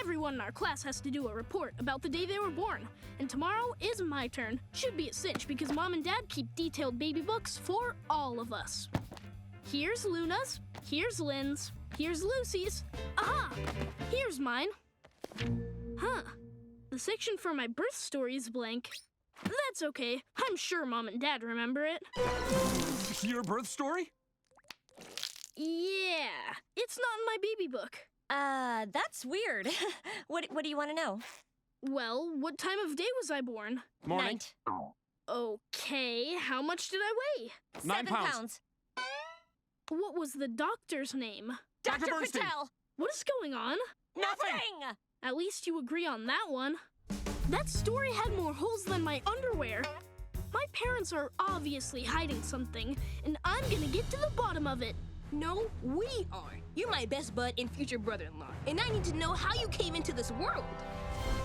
Everyone in our class has to do a report about the day they were born. And tomorrow is my turn. Should be a cinch because Mom and Dad keep detailed baby books for all of us. Here's Luna's, here's Lynn's, here's Lucy's. Aha! Here's mine. Huh. The section for my birth story is blank. That's okay. I'm sure Mom and Dad remember it. Your birth story? Yeah, it's not in my baby book. That's weird. What do you want to know? Well, what time of day was I born? Morning. Night. Okay, how much did I weigh? 9 7 pounds. What was the doctor's name? Dr. Dr. Bernstein. Patel! What is going on? Nothing! At least you agree on that one. That story had more holes than my underwear. My parents are obviously hiding something, and I'm gonna get to the bottom of it. No, we are. You're my best bud and future brother-in-law, and I need to know how you came into this world.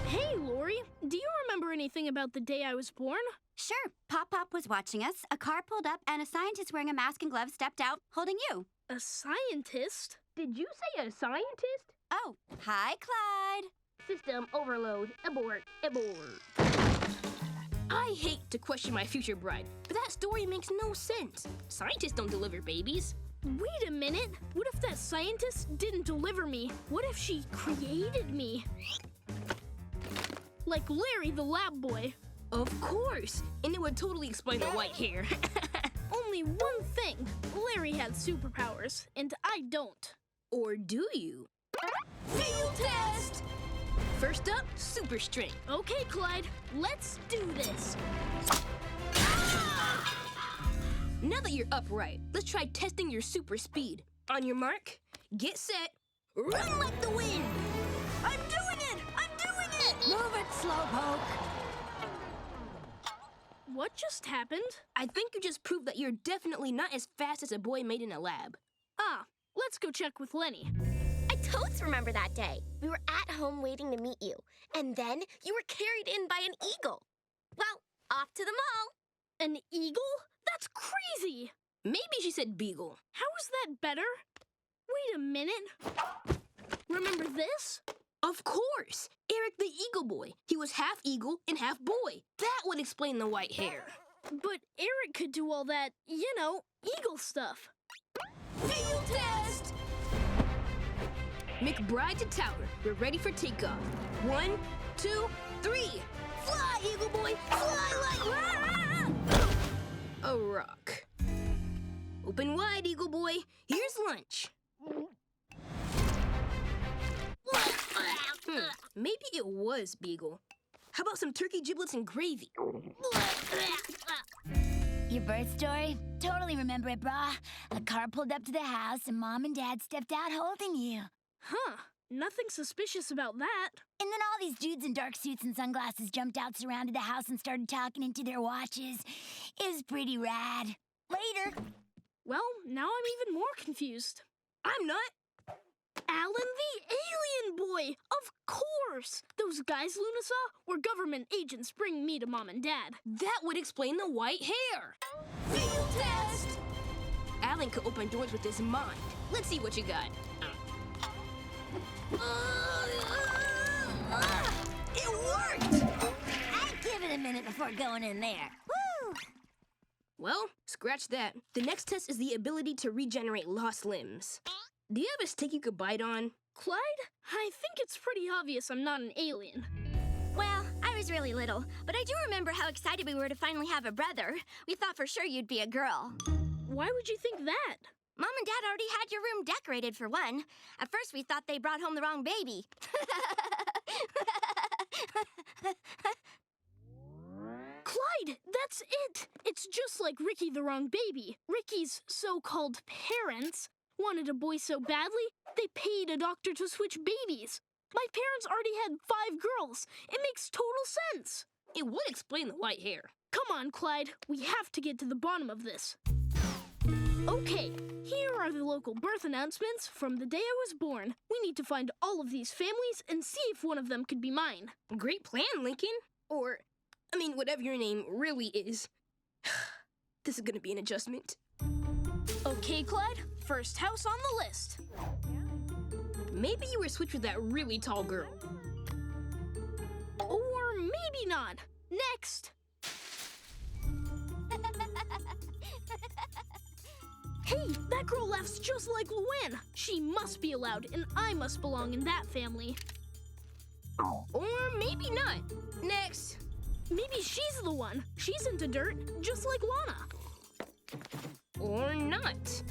Hey, Lori, do you remember anything about the day I was born? Sure. Pop-Pop was watching us, a car pulled up, and a scientist wearing a mask and gloves stepped out, holding you. A scientist? Did you say a scientist? Oh, hi, Clyde. System overload. Abort. I hate to question my future bride, but that story makes no sense. Scientists don't deliver babies. Wait a minute. What if that scientist didn't deliver me? What if she created me? Like Larry the lab boy. Of course, and it would totally explain the white hair. Only one thing. Larry had superpowers, and I don't. Or do you? Field test! First up, super strength. Okay, Clyde, let's do this. Now that you're upright, let's try testing your super speed. On your mark, get set, run like the wind! I'm doing it! I'm doing it! Move it, Slowpoke! What just happened? I think you just proved that you're definitely not as fast as a boy made in a lab. Ah, let's go check with Lenny. I totes remember that day. We were at home waiting to meet you, and then you were carried in by an eagle. Well, off to the mall. An eagle? That's crazy! Maybe she said beagle. How is that better? Wait a minute. Remember this? Of course! Eric the Eagle Boy. He was half eagle and half boy. That would explain the white hair. But Eric could do all that, eagle stuff. Field test! McBride to tower. We're ready for takeoff. 1, 2, 3. Fly, Eagle Boy! Fly like... A rock. Open wide, Eagle Boy. Here's lunch. Maybe it was beagle. How about some turkey giblets and gravy? Your birth story? Totally remember it, brah. A car pulled up to the house and Mom and Dad stepped out holding you. Huh. Nothing suspicious about that. And then all these dudes in dark suits and sunglasses jumped out, surrounded the house, and started talking into their watches. It was pretty rad. Later. Well, now I'm even more confused. I'm not. Alan the Alien Boy! Of course! Those guys Luna saw were government agents bringing me to Mom and Dad. That would explain the white hair. Field test! Alan could open doors with his mind. Let's see what you got. It worked! I'd give it a minute before going in there. Woo! Well, scratch that. The next test is the ability to regenerate lost limbs. Do you have a stick you could bite on? Clyde, I think it's pretty obvious I'm not an alien. Well, I was really little, but I do remember how excited we were to finally have a brother. We thought for sure you'd be a girl. Why would you think that? Mom and Dad already had your room decorated for one. At first, we thought they brought home the wrong baby. Clyde, that's it! It's just like Ricky the wrong baby. Ricky's so-called parents wanted a boy so badly, they paid a doctor to switch babies. My parents already had 5 girls. It makes total sense. It would explain the white hair. Come on, Clyde. We have to get to the bottom of this. Okay, here are the local birth announcements from the day I was born. We need to find all of these families and see if one of them could be mine. Great plan, Lincoln. Or, whatever your name really is. This is gonna be an adjustment. Okay, Clyde. First house on the list. maybe you were switched with that really tall girl. Or maybe not. Next! Hey, that girl laughs just like Luann. She must be allowed, and I must belong in that family. Or maybe not. Next. Maybe she's the one. She's into dirt, just like Lana. Or not.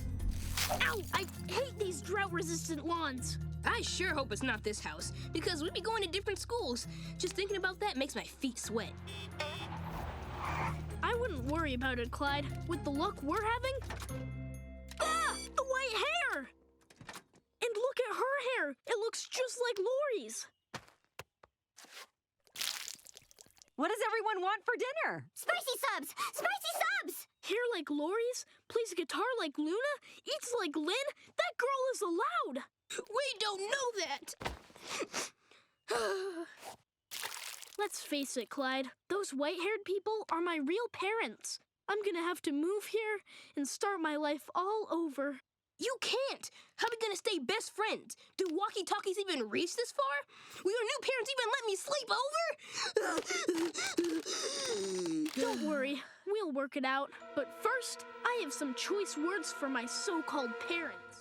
Ow! I hate these drought-resistant lawns. I sure hope it's not this house, because we'd be going to different schools. Just thinking about that makes my feet sweat. I wouldn't worry about it, Clyde. With the luck we're having... Ah! The white hair! And look at her hair! It looks just like Lori's. What does everyone want for dinner? Spicy subs! Spicy subs! Hair like Lori's, plays guitar like Luna, eats like Lynn. That girl is allowed. We don't know that! Let's face it, Clyde. Those white-haired people are my real parents. I'm gonna have to move here and start my life all over. You can't! How are we gonna stay best friends? Do walkie-talkies even reach this far? Will your new parents even let me sleep over? Don't worry, we'll work it out. But first, I have some choice words for my so-called parents.